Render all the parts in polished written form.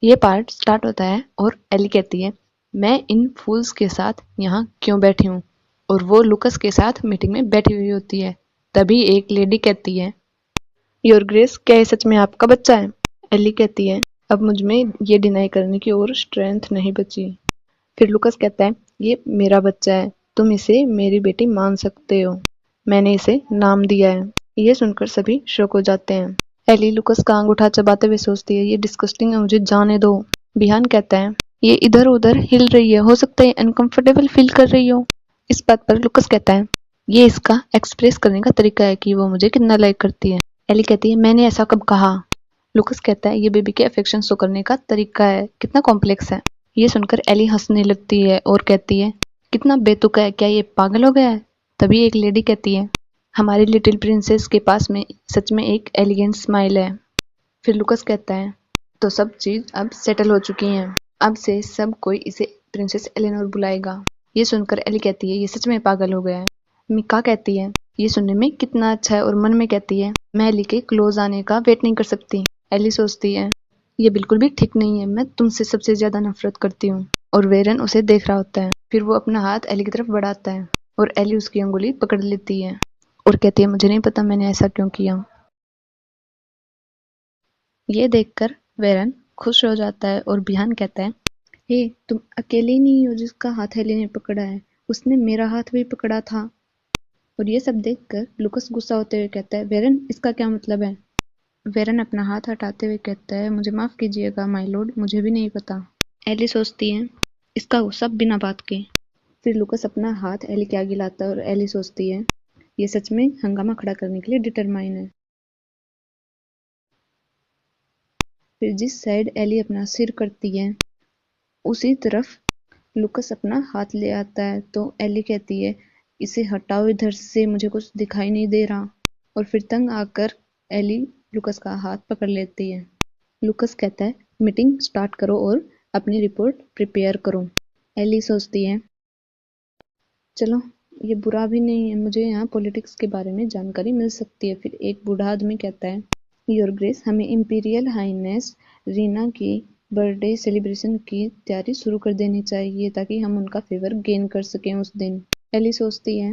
ये part start होता है और एली कहती है, मैं इन फूल्स के साथ यहाँ क्यों बैठी हूँ, और वो लुकस के साथ मीटिंग में बैठी हुई होती है। तभी एक लेडी कहती है, योर ग्रेस, क्या ये सच में आपका बच्चा है? एली कहती है, अब मुझ में ये डिनाई करने की और स्ट्रेंथ नहीं बची। फिर लुकस कहता है, ये मेरा बच्चा है, तुम इसे मेरी बेटी मान सकते हो, मैंने इसे नाम दिया है। ये सुनकर सभी शॉक हो जाते हैं। एली लुकस का अंगूठा चबाते हुए सोचती है, ये डिस्गस्टिंग है, मुझे जाने दो। बिहान कहता है, ये इधर उधर हिल रही है, हो सकता है अनकंफर्टेबल फील कर रही हो। इस बात पर लुकस कहता है, ये इसका एक्सप्रेस करने का तरीका है कि वो मुझे कितना लाइक करती है। एली कहती है, मैंने ऐसा कब कहा? लुकस कहता है, ये बेबी के अफेक्शन शो करने का तरीका है, कितना कॉम्प्लेक्स है। ये सुनकर एली हंसने लगती है और कहती है, कितना बेतुका है, क्या ये पागल हो गया है? तभी एक लेडी कहती है, हमारी लिटिल प्रिंसेस के पास में सच में एक एलिगेंट स्माइल है। फिर लुकस कहता है, तो सब चीज अब सेटल हो चुकी हैं, अब से सब कोई इसे प्रिंसेस एलेनोर बुलाएगा। ये सुनकर एली कहती है, ये सच में पागल हो गया है। मिका कहती है, ये सुनने में कितना अच्छा है, और मन में कहती है, मैं एली के क्लोज आने का वेट नहीं कर सकती। एली सोचती है, ये बिल्कुल भी ठीक नहीं है, मैं तुमसे सबसे ज्यादा नफरत करती हूँ। और वेरन उसे देख रहा होता है। फिर वो अपना हाथ एली की तरफ बढ़ाता है और एली उसकी अंगुली पकड़ लेती है और कहती है, मुझे नहीं पता मैंने ऐसा क्यों किया। ये देखकर वेरन खुश हो जाता है और बिहान कहता है, हे, तुम अकेले नहीं हो जिसका हाथ एली ने पकड़ा है, उसने मेरा हाथ भी पकड़ा था। और ये सब देखकर लुकस गुस्सा होते हुए कहता है, वेरन, इसका क्या मतलब है? वेरन अपना हाथ हटाते हुए कहता है, मुझे माफ कीजिएगा माय लॉर्ड, मुझे भी नहीं पता। एली सोचती है, इसका गुस्सा बिना बात के। फिर लुकस अपना हाथ एली के आगे लाता है और एली सोचती है, ये सच में हंगामा खड़ा करने के लिए डिटरमाइन है। फिर जिस साइड एली अपना सिर करती है उसी तरफ लुकस अपना हाथ ले आता है, तो एली कहती है, इसे हटाओ इधर से, मुझे कुछ दिखाई नहीं दे रहा। और फिर तंग आकर एली लुकस का हाथ पकड़ लेती है। लुकस कहता है, मीटिंग स्टार्ट करो और अपनी रिपोर्ट प्रिपेयर करो। एली सोचती है, चलो, ये बुरा भी नहीं है, मुझे यहाँ पॉलिटिक्स के बारे में जानकारी मिल सकती है। फिर एक बूढ़ा आदमी कहता है, योर ग्रेस, हमें इंपीरियल हाइनेस रीना की बर्थडे सेलिब्रेशन की तैयारी शुरू कर देनी चाहिए ताकि हम उनका फेवर गेन कर सकें उस दिन। एली सोचती है,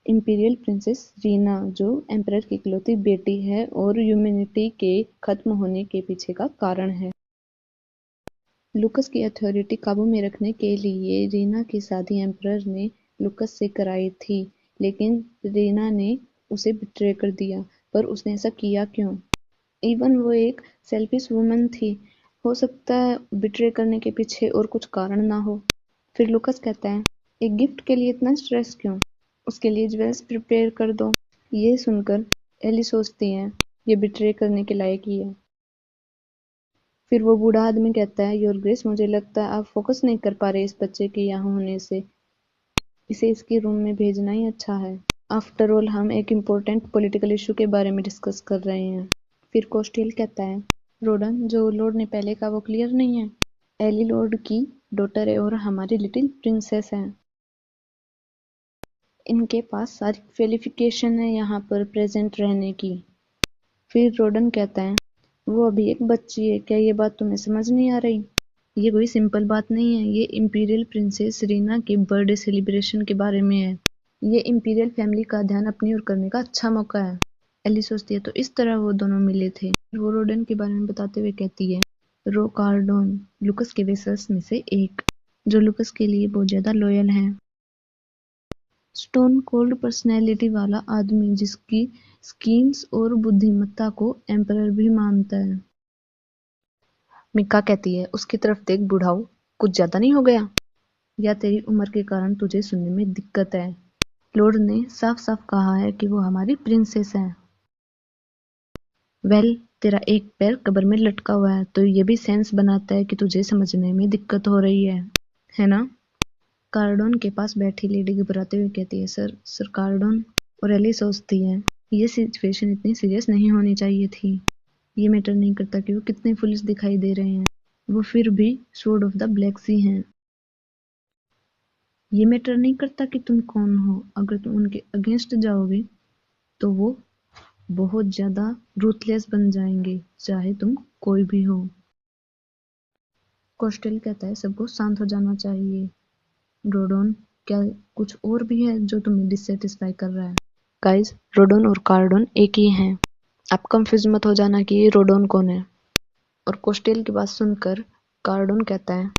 इंपीरियल प्रिंसेस रीना जो एम्परर की इकलौती बेटी है और ह्यूमैनिटी के खत्म होने के पीछे का कारण है। लुकस की अथॉरिटी काबू में रखने के लिए रीना की शादी एम्परर ने लुकस से कराई थी, लेकिन रीना ने उसे बिट्रे कर दिया। पर उसने ऐसा किया क्यों? इवन वो एक सेल्फिश वुमन थी, हो सकता है बिट्रे करने के पीछे और कुछ कारण ना हो। फिर लुकस कहता है, एक गिफ्ट के लिए इतना स्ट्रेस क्यों, उसके लिए ज्वेल्स प्रिपेयर कर दो। ये सुनकर एली सोचती है, ये बिट्रे करने के लायक ही है। फिर वो बूढ़ा आदमी कहता है, योर ग्रेस, मुझे लगता है आप फोकस नहीं कर पा रहे इस बच्चे के यहाँ होने से, इसे इसके रूम में भेजना ही अच्छा है। आफ्टर ऑल हम एक इम्पोर्टेंट पॉलिटिकल इशू के बारे में डिस्कस कर रहे हैं। फिर कोस्टियल कहता है, रोडन, जो लॉर्ड ने पहले कहा वो क्लियर नहीं है। एली लॉर्ड की डॉटर है और हमारी लिटिल प्रिंसेस है, इनके पास सारी क्वालिफिकेशन है यहाँ पर प्रेजेंट रहने की। फिर रोडन कहता है, वो अभी एक बच्ची है, क्या ये बात तुम्हें समझ नहीं आ रही? ये कोई सिंपल बात नहीं है, ये इंपीरियल प्रिंसेस रीना के बर्थडे सेलिब्रेशन के बारे में है। ये इंपीरियल फैमिली का ध्यान अपनी ओर करने का अच्छा मौका है। एली सोचती है, तो इस तरह वो दोनों मिले थे। वो रोडन के बारे में बताते हुए कहती है, रो कार्डोन लुकस के वेसल्स में से एक, जो लुकस के लिए बहुत ज्यादा लॉयल है। स्टोन कोल्ड पर्सनैलिटी वाला आदमी जिसकी स्कीम्स और बुद्धिमत्ता को एम्परर भी मानता है। मिका कहती है, उसकी तरफ देख बुढ़ाऊ, कुछ ज्यादा नहीं हो गया? या तेरी उम्र के कारण तुझे सुनने में दिक्कत है? लॉर्ड ने साफ साफ कहा है कि वो हमारी प्रिंसेस है। वेल, तेरा एक पैर कब्र में लटका हुआ है, तो ये भी सेंस बनाता है कि तुझे समझने में दिक्कत हो रही है ना? कार्डोन के पास बैठी लेडी घबराते हुए कहती है, सर कार्डोन। और एली सोचती है, ये सिचुएशन इतनी सीरियस नहीं होनी चाहिए थी। ये मैटर नहीं करता कि वो कितने फुलिश दिखाई दे रहे हैं, वो फिर भी स्वॉर्ड ऑफ द ब्लैक सी हैं। ये मैटर नहीं करता कि तुम कौन हो, अगर तुम उनके अगेंस्ट जाओगे तो वो बहुत ज्यादा रूथलेस बन जाएंगे, चाहे तुम कोई भी हो। कोस्टेल कहता है सबको शांत हो जाना चाहिए। रोडोन, क्या कुछ और भी है जो तुम्हें डिससेटिस्फाई कर रहा है? गाइस, रोडोन और कार्डोन एक ही हैं। आप कंफ्यूज मत हो जाना कि ये रोडोन कौन है। और कोस्टेल की बात सुनकर कार्डोन कहता है,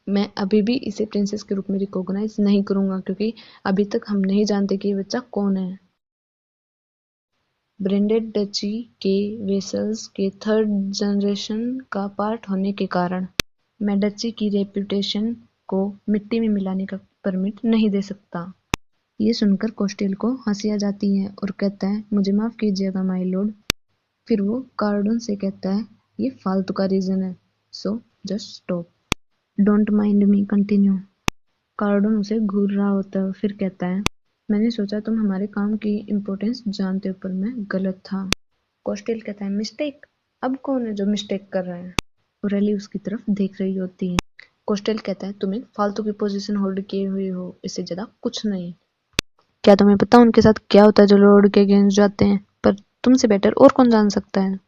मैं अभी भी इसे प्रिंसेस के रूप में रिकॉग्नाइज नहीं करूंगा क्योंकि अभी तक हम नहीं जानते कि ये बच्चा कौन है। ब्रेंडेड डची के वेसल्स के थर्ड जनरेशन का पार्ट होने के कारण मैं डची की रेपुटेशन को मिट्टी में मिलाने का परमिट नहीं दे सकता। ये सुनकर कोस्टेल को हंसी आ जाती है और कहता है, मुझे माफ कीजिएगा माय लॉर्ड। फिर वो कार्डोन से कहता है, ये फालतू का रीजन है, so just stop, don't mind me, continue. Cardone उसे घूर रहा होता है और फिर कहता है, मैंने सोचा तुम हमारे काम की इम्पोर्टेंस जानते हो पर मैं गलत था। कोस्टेल कहता है, मिस्टेक? अब कौन है जो मिस्टेक कर रहा है? और एली उसकी तरफ देख रही होती है। कोस्टेल कहता है, तुम एक फालतू की पोजीशन होल्ड किए हुए हो, इससे ज्यादा कुछ नहीं। क्या तुम्हें पता उनके साथ क्या होता है जो लॉर्ड के अगेंस्ट जाते हैं? पर तुमसे बेटर और कौन जान सकता है?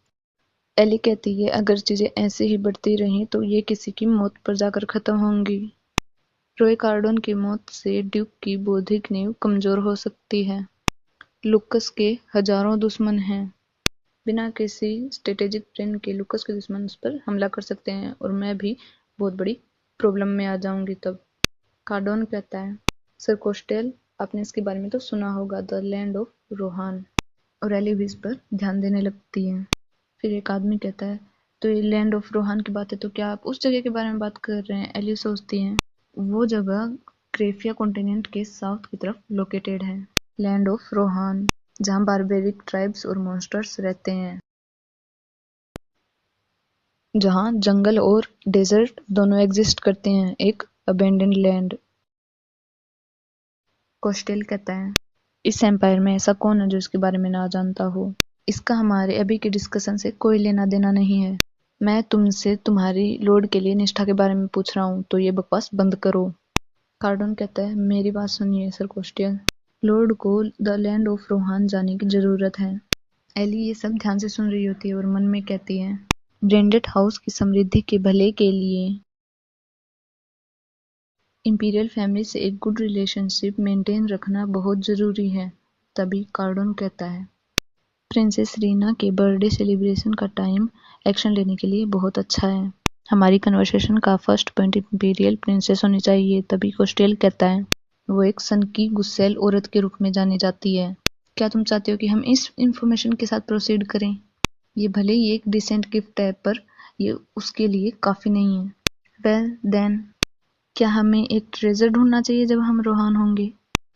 एली कहती है, अगर चीजें ऐसे ही बढ़ती रहीं तो ये किसी की मौत पर जाकर खत्म होंगी। रोय कार्डोन की मौत से ड्यूक की बौद्धिक नींव कमजोर हो सकती है। लुकस के हजारों दुश्मन हैं। बिना किसी स्ट्रेटेजिक प्लान के लुकस के दुश्मन उस पर हमला कर सकते हैं और मैं भी बहुत बड़ी प्रॉब्लम में आ जाऊंगी तब। कार्डोन कहता है, सर कोस्टेल, आपने इसके बारे में तो सुना होगा, द लैंड ऑफ रोहान। और एली भी इस पर ध्यान देने लगती है। फिर एक आदमी कहता है, तो ये लैंड ऑफ रोहान की बात है तो क्या आप उस जगह के बारे में बात कर रहे हैं? एली सोचती है, वो जगह क्रेफिया कॉन्टिनेंट के साउथ की तरफ लोकेटेड है। लैंड ऑफ रोहान, जहाँ बारबेरिक ट्राइब्स और मॉन्स्टर्स रहते हैं, जहाँ जंगल और डेजर्ट दोनों एग्जिस्ट करते हैं, एक अबेंडेंड लैंड। कोस्टेल कहता है, इस एम्पायर में ऐसा कौन है जो इसके बारे में ना जानता हो? इसका हमारे अभी के डिस्कशन से कोई लेना देना नहीं है। मैं तुमसे तुम्हारी लॉर्ड के लिए निष्ठा के बारे में पूछ रहा हूँ, तो ये बकवास बंद करो। कार्डोन कहता है, मेरी बात सुनिए सर कोस्टेल, लॉर्ड को द लैंड ऑफ रोहान जाने की जरूरत है। एली ये सब ध्यान से सुन रही होती है और मन में कहती है, ब्रेंडेड हाउस की समृद्धि के भले के लिए इंपीरियल फैमिली से एक गुड रिलेशनशिप मेंटेन रखना बहुत जरूरी है। तभी कार्डोन कहता है, प्रिंसेस रीना के बर्थडे सेलिब्रेशन का टाइम एक्शन लेने के लिए बहुत अच्छा है। हमारी कन्वर्सेशन का फर्स्ट पॉइंट इंपीरियल प्रिंसेस होनी चाहिए। तभी कोस्टेल कहता है, वो एक सनकी गुस्सैल औरत के रूप में जानी जाती है। क्या तुम चाहते हो कि हम इस इंफॉर्मेशन के साथ प्रोसीड करें? ये भले ही एक डिसेंट गिफ्ट है पर ये उसके लिए काफी नहीं है। वेल देन, क्या हमें एक ट्रेजर ढूंढना चाहिए जब हम रोहान होंगे?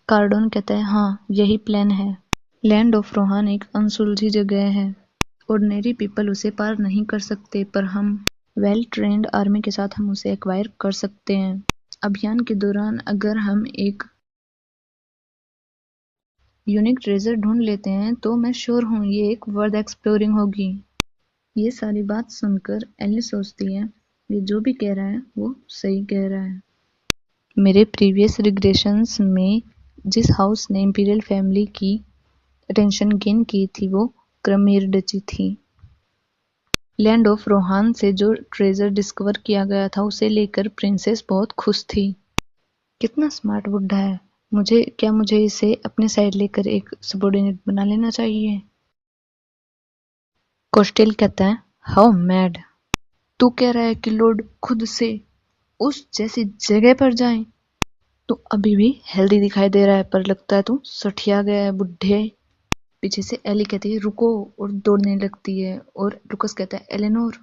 कार्डोन कहता है, हाँ यही प्लान है। लैंड ऑफ रोहान एक अनसुलझी जगह है। ऑर्डिनरी पीपल उसे पार नहीं कर सकते पर हम वेल ट्रेंड आर्मी के साथ हम उसे एक्वायर कर सकते हैं। अभियान के दौरान अगर हम एक यूनिक ट्रेजर ढूंढ लेते हैं तो मैं श्योर हूँ ये एक वर्थ एक्सप्लोरिंग होगी। ये सारी बात सुनकर एली सोचती है, ये जो भी कह रहा है वो सही कह रहा है। मेरे प्रीवियस रिग्रेशंस में जिस हाउस ने इंपीरियल फैमिली की अटेंशन गेन की थी वो क्रमेर डची थी। लैंड ऑफ रोहान से जो ट्रेजर डिस्कवर किया गया था उसे लेकर प्रिंसेस बहुत खुश थी। कितना स्मार्ट बुड्ढा है। मुझे इसे अपने साइड लेकर एक सबॉर्डिनेट बना लेना चाहिए? कोस्टेल कहता है, हाउ मैड, तू कह रहा है कि लॉर्ड खुद से उस जैसी जगह पर जाए? तू अभी भी हेल्दी दिखाई दे रहा है पर लगता है तू सठिया गया है बुड्ढे। पीछे से एली कहती है, रुको, और दौड़ने लगती है। और लुकस कहता है, एलेनोर,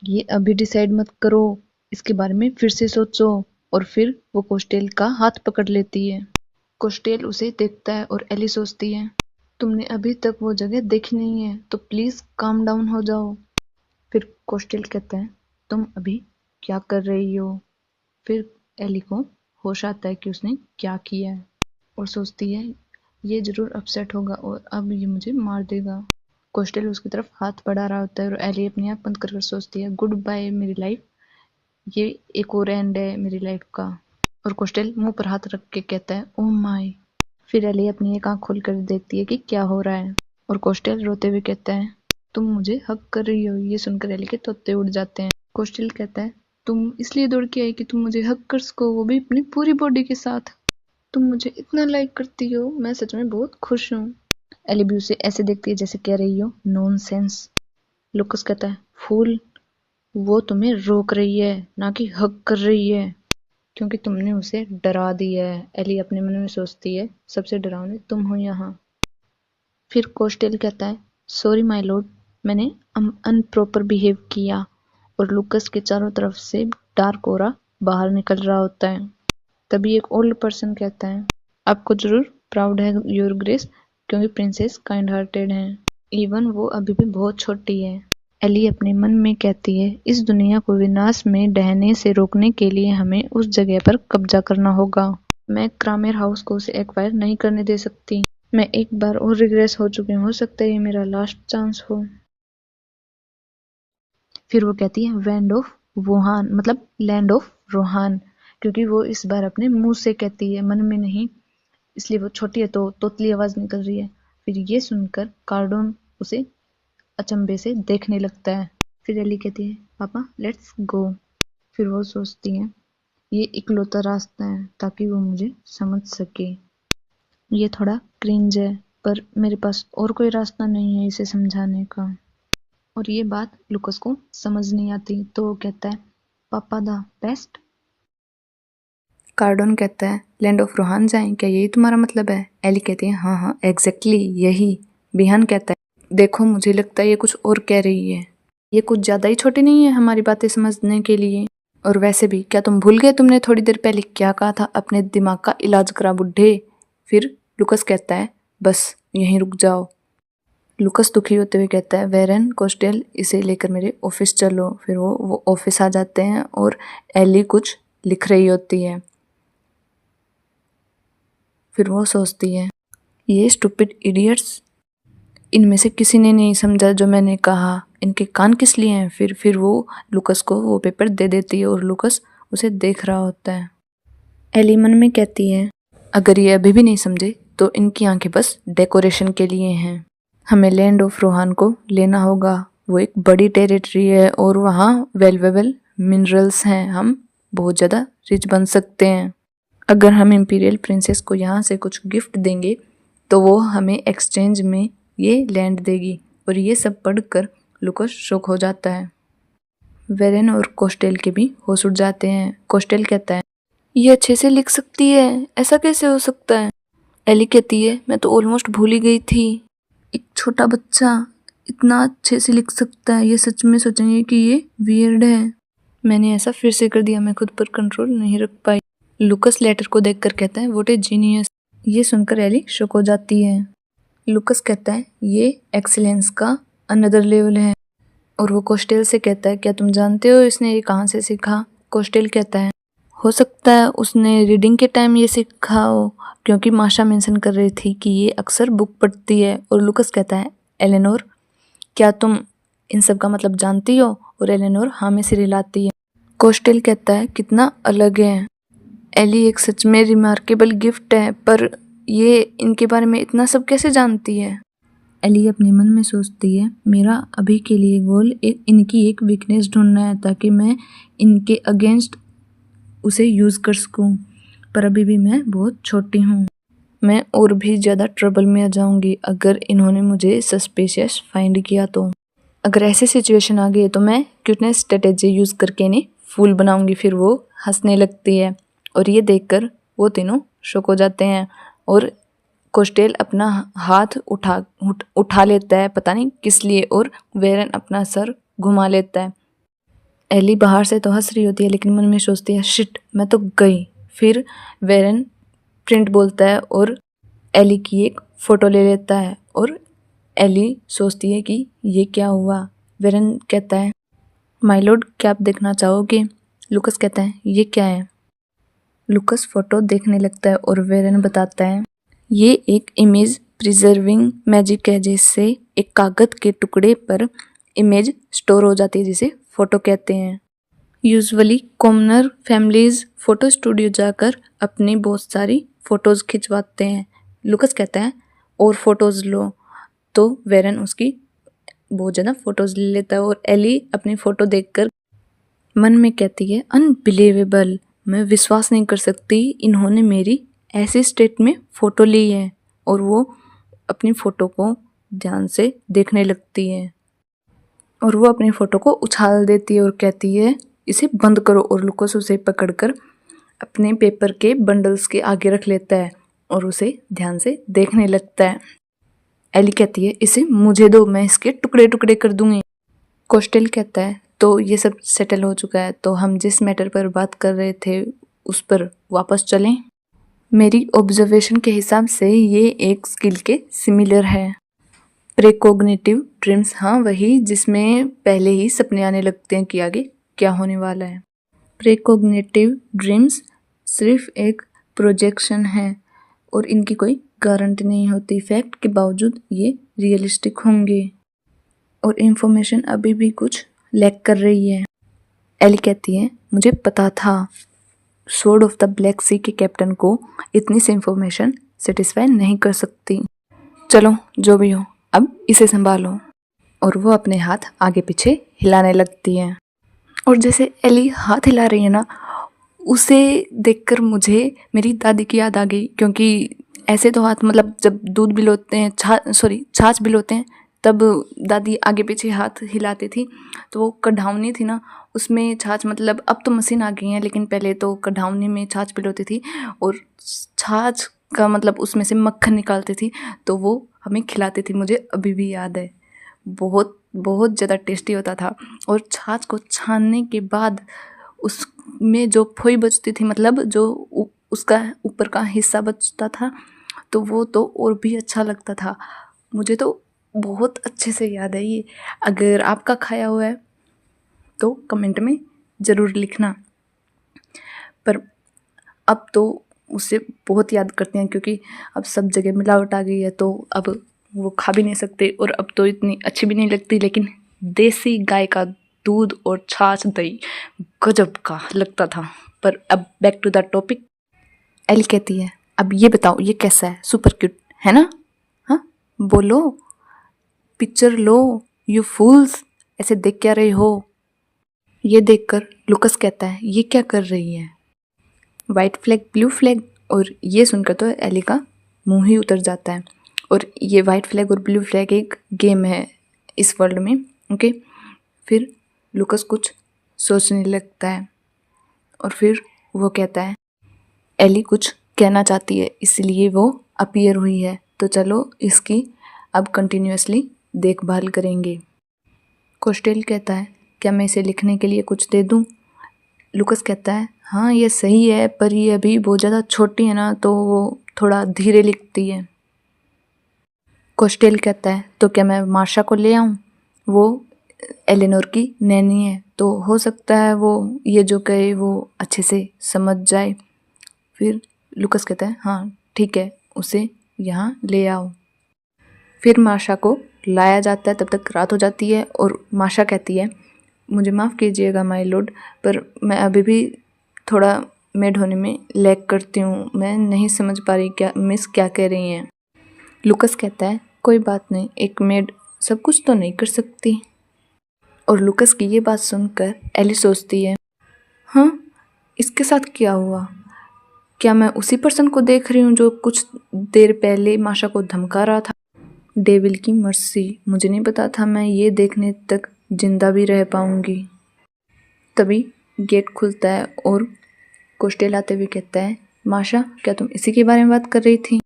ये अभी डिसाइड मत करो, इसके बारे में फिर से सोचो। और फिर वो कोस्टेल का हाथ पकड़ लेती है। कोस्टेल उसे देखता है और एली सोचती है, तुमने अभी तक वो जगह देखी नहीं है तो प्लीज काम डाउन हो जाओ। फिर कोस्टेल कहता है, तुम अभी क्या कर रही हो? फिर एली को होश आता है कि उसने क्या किया है और सोचती है, ये जरूर अपसेट होगा और अब ये मुझे मार देगा। कोस्टेल उसकी तरफ हाथ बढ़ा रहा होता है और एली अपनी आंख बंद कर सोचती है, गुड बाय मेरी लाइफ, ये एक और एंड है मेरी लाइफ का। और कोस्टेल मुंह पर हाथ रख के कहता है, ओह माय। फिर एली अपनी एक आंख खोल कर देखती है कि क्या हो रहा है और कोस्टेल रोते हुए कहता है, तुम मुझे हक कर रही हो। ये सुनकर एली के तोते उड़ जाते हैं। कोस्टेल कहता है, तुम इसलिए दौड़ के आई कि तुम मुझे हक कर सको, वो भी अपनी पूरी बॉडी के साथ। तुम मुझे इतना लाइक करती हो, मैं सच में बहुत खुश हूँ। एली भी उसे ऐसे देखती है जैसे कह रही हो नॉनसेंस। लुकस कहता है, फूल, वो तुम्हें रोक रही है ना कि हक कर रही है, क्योंकि तुमने उसे डरा दिया है। एली अपने मन में सोचती है, सबसे डरावने तुम हो यहाँ। फिर कोस्टेल कहता है, सॉरी माय लॉर्ड, मैंने अनप्रॉपर बिहेव किया। और लुकस के चारों तरफ से डार्क ऑरा बाहर निकल रहा होता है। तभी एक ओल्ड पर्सन कहता है, आपको जरूर प्राउड है योर ग्रेस, क्योंकि प्रिंसेस काइंड हार्टेड हैं, इवन वो अभी भी बहुत छोटी है। एली अपने मन में कहती है, इस दुनिया को विनाश में ढहने से रोकने के लिए हमें उस जगह पर कब्जा करना होगा। मैं क्रामेर हाउस को उसे एक्वायर नहीं करने दे सकती। मैं एक बार और रिग्रेस हो चुकी हूँ, हो सकता है ये मेरा लास्ट चांस हो। फिर वो कहती है, वैंड ऑफ वुहान, मतलब लैंड ऑफ रोहान, क्योंकि वो इस बार अपने मुंह से कहती है, मन में नहीं, इसलिए वो छोटी है तो तोतली आवाज निकल रही है। फिर ये सुनकर कार्डोन उसे अचंभे से देखने लगता है। फिर एली कहती है, पापा लेट्स गो। फिर वो सोचती है, ये इकलौता रास्ता है ताकि वो मुझे समझ सके। ये थोड़ा क्रिंज है, पर मेरे पास और कोई रास्ता नहीं है इसे समझाने का। और ये बात लुकस को समझ नहीं आती, तो वो कहता है, पापा द बेस्ट। कार्डोन कहता है, लैंड ऑफ रोहान जाएं, क्या यही तुम्हारा मतलब है? एली कहती है, हाँ हाँ एग्जैक्टली यही। बिहान कहता है, देखो मुझे लगता है ये कुछ और कह रही है, ये कुछ ज्यादा ही छोटी नहीं है हमारी बातें समझने के लिए। और वैसे भी क्या तुम भूल गए तुमने थोड़ी देर पहले क्या कहा था, अपने दिमाग का इलाज करा बुड्ढे। फिर लुकस कहता है, बस यहीं रुक जाओ। लुकस दुखी होते हुए कहता है, वेरन कोस्टेल, इसे लेकर मेरे ऑफिस चलो। फिर वो ऑफिस आ जाते हैं और एली कुछ लिख रही होती है। फिर वो सोचती है, ये स्टूपिड इडियट्स, इनमें से किसी ने नहीं समझा जो मैंने कहा, इनके कान किस लिए हैं। फिर वो लुकस को वो पेपर दे देती है और लुकस उसे देख रहा होता है। एली मन में कहती है, अगर ये अभी भी नहीं समझे तो इनकी आंखें बस डेकोरेशन के लिए हैं। हमें लैंड ऑफ रोहान को लेना होगा, वो एक बड़ी टेरिटरी है और वहाँ वैल्यूएबल मिनरल्स हैं, हम बहुत ज़्यादा रिच बन सकते हैं। अगर हम इम्पीरियल प्रिंसेस को यहाँ से कुछ गिफ्ट देंगे तो वो हमें एक्सचेंज में ये लैंड देगी। और ये सब पढ़कर लुकस शॉक हो जाता है। वेरेन और कोस्टेल के भी होश उड़ जाते हैं। कोस्टेल कहता है, ये अच्छे से लिख सकती है, ऐसा कैसे हो सकता है? एली कहती है, मैं तो ऑलमोस्ट भूल ही गई थी, एक छोटा बच्चा इतना अच्छे से लिख सकता है, ये सच में सोचेंगे कि ये वियर्ड है। मैंने ऐसा फिर से कर दिया, मैं खुद पर कंट्रोल नहीं रख पाई। लुकस लेटर को देखकर कहता है, व्हाट ए जीनियस। ये सुनकर एली शॉक हो जाती है। लुकस कहता है, ये एक्सीलेंस का अनदर लेवल है। और वो कोस्टेल से कहता है, क्या तुम जानते हो इसने ये कहाँ से सीखा? कोस्टेल कहता है, हो सकता है उसने रीडिंग के टाइम ये सीखा हो, क्योंकि माशा मेंशन कर रही थी कि ये अक्सर बुक पढ़ती है। और लुकस कहता है, एलेनोर, क्या तुम इन सब का मतलब जानती हो? और एलेनोर हाँ में सिर हिलाती है। कोस्टेल कहता है, कितना अलग है। एली एक सच में रिमार्केबल गिफ्ट है, पर ये इनके बारे में इतना सब कैसे जानती है? एली अपने मन में सोचती है, मेरा अभी के लिए गोल इनकी एक वीकनेस ढूंढना है ताकि मैं इनके अगेंस्ट उसे यूज़ कर सकूं, पर अभी भी मैं बहुत छोटी हूँ। मैं और भी ज़्यादा ट्रबल में आ जाऊंगी अगर इन्होंने मुझे सस्पिशियस फाइंड किया तो। अगर ऐसी सिचुएशन आ गई तो मैं क्यूटनेस स्ट्रेटेजी यूज़ करके इन्हें फूल बनाऊंगी। फिर वो हंसने लगती है और ये देखकर वो तीनों शॉक हो जाते हैं। और कोस्टेल अपना हाथ उठा लेता है, पता नहीं किस लिए, और वेरन अपना सर घुमा लेता है। एली बाहर से तो हंस रही होती है लेकिन मन में सोचती है, शिट मैं तो गई। फिर वेरन प्रिंट बोलता है और एली की एक फ़ोटो ले लेता है और एली सोचती है कि ये क्या हुआ। वेरन कहता है, माय लॉर्ड क्या आप देखना चाहोगे? लुकस कहता है, ये क्या है? लुकस फ़ोटो देखने लगता है और वेरन बताता है, ये एक इमेज प्रिजर्विंग मैजिक है, जिससे एक कागज के टुकड़े पर इमेज स्टोर हो जाती है, जिसे फ़ोटो कहते हैं। Usually commoner families photo studio जाकर अपनी बहुत सारी फ़ोटोज़ खिंचवाते हैं। लुकस कहता है, और फ़ोटोज़ लो। तो वेरन उसकी बहुत ज़्यादा फ़ोटोज़ ले लेता है और एली अपनी फ़ोटो देखकर मन में कहती है अनबिलीवेबल, मैं विश्वास नहीं कर सकती इन्होंने मेरी ऐसी स्टेट में फ़ोटो ली है। और वो अपनी फ़ोटो को ध्यान से देखने लगती है और वो अपनी फ़ोटो को उछाल देती है और कहती है इसे बंद करो। और लुकोस उसे पकड़कर अपने पेपर के बंडल्स के आगे रख लेता है और उसे ध्यान से देखने लगता है। एली कहती है इसे मुझे दो, मैं इसके टुकड़े टुकड़े कर दूंगी। कोस्टेल कहता है तो ये सब सेटल हो चुका है, तो हम जिस मैटर पर बात कर रहे थे उस पर वापस चलें। मेरी ऑब्जर्वेशन के हिसाब से ये एक स्किल के सिमिलर है। प्रेकोग्निटिव ड्रीम्स, हाँ वही जिसमें पहले ही सपने आने लगते हैं कि आगे क्या होने वाला है। प्रेकोग्निटिव ड्रीम्स सिर्फ एक प्रोजेक्शन है और इनकी कोई गारंटी नहीं होती। फैक्ट के बावजूद ये रियलिस्टिक होंगे और इन्फॉर्मेशन अभी भी कुछ लैक कर रही है। एली कहती है मुझे पता था स्वॉर्ड ऑफ द ब्लैक सी के कैप्टन को इतनी सी इन्फॉर्मेशन सेटिस्फाई नहीं कर सकती। चलो जो भी हो, अब इसे संभालो। और वो अपने हाथ आगे पीछे हिलाने लगती है और जैसे एली हाथ हिला रही है ना, उसे देखकर मुझे मेरी दादी की याद आ गई। क्योंकि ऐसे तो हाथ मतलब जब दूध बिलोते हैं, छाछ बिलोते हैं, तब दादी आगे पीछे हाथ हिलाती थी। तो वो कढ़ावनी थी ना, उसमें छाछ मतलब अब तो मशीन आ गई है, लेकिन पहले तो कढ़ावनी में छाछ बिलोती थी और छाछ का मतलब उसमें से मक्खन निकालती थी, तो वो हमें खिलाती थी। मुझे अभी भी याद है, बहुत बहुत ज़्यादा टेस्टी होता था। और छाछ को छानने के बाद उसमें जो फोई बचती थी, मतलब जो उसका ऊपर का हिस्सा बचता था, तो वो तो और भी अच्छा लगता था। मुझे तो बहुत अच्छे से याद है ये। अगर आपका खाया हुआ है तो कमेंट में ज़रूर लिखना। पर अब तो उससे बहुत याद करते हैं, क्योंकि अब सब जगह मिलावट आ गई है, तो अब वो खा भी नहीं सकते और अब तो इतनी अच्छी भी नहीं लगती। लेकिन देसी गाय का दूध और छाछ दही गजब का लगता था। पर अब back to the topic. Ellie कहती है अब ये बताओ ये कैसा है, सुपर क्यूट है ना? हाँ बोलो, पिक्चर लो, यू फूल्स, ऐसे देख क्या रहे हो? ये देखकर लुकस कहता है ये क्या कर रही है, वाइट फ्लैग ब्लू फ्लैग? और ये सुनकर तो एली का मुंह ही उतर जाता है। और ये वाइट फ्लैग और ब्लू फ्लैग एक गेम है इस वर्ल्ड में, ओके। फिर लुकस कुछ सोचने लगता है और फिर वो कहता है एली कुछ कहना चाहती है, इसलिए वो अपीयर हुई है, तो चलो इसकी अब कंटिन्यूअसली देखभाल करेंगे। कोस्टेल कहता है क्या मैं इसे लिखने के लिए कुछ दे दूँ? लुकस कहता है हाँ ये सही है, पर ये अभी बहुत ज़्यादा छोटी है ना, तो वो थोड़ा धीरे लिखती है। कोस्टेल कहता है तो क्या मैं मार्शा को ले आऊँ? वो एलेनोर की नैनी है, तो हो सकता है वो ये जो कहे वो अच्छे से समझ जाए। फिर लुकस कहता है हाँ ठीक है, उसे यहाँ ले आओ। फिर मार्शा को लाया जाता है। तब तक रात हो जाती है और मार्शा कहती है मुझे माफ़ कीजिएगा माय लॉर्ड, पर मैं अभी भी थोड़ा मेड होने में लैग करती हूँ, मैं नहीं समझ पा रही क्या मिस क्या कह रही हैं। लुकस कहता है कोई बात नहीं, एक मेड सब कुछ तो नहीं कर सकती। और लुकस की ये बात सुनकर एली सोचती है हाँ इसके साथ क्या हुआ? क्या मैं उसी पर्सन को देख रही हूँ जो कुछ देर पहले माशा को धमका रहा था? डेविल की मर्सी, मुझे नहीं पता था मैं ये देखने तक जिंदा भी रह पाऊंगी। तभी गेट खुलता है और कोस्टेल आते हुए कहता है माशा क्या तुम इसी के बारे में बात कर रही थी?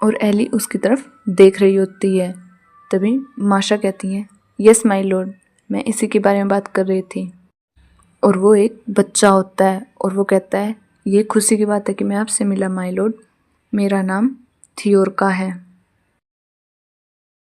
और एली उसकी तरफ देख रही होती है। तभी माशा कहती है यस माय लॉर्ड, मैं इसी के बारे में बात कर रही थी। और वो एक बच्चा होता है और वो कहता है ये खुशी की बात है कि मैं आपसे मिला माय लॉर्ड, मेरा नाम थियोरका है।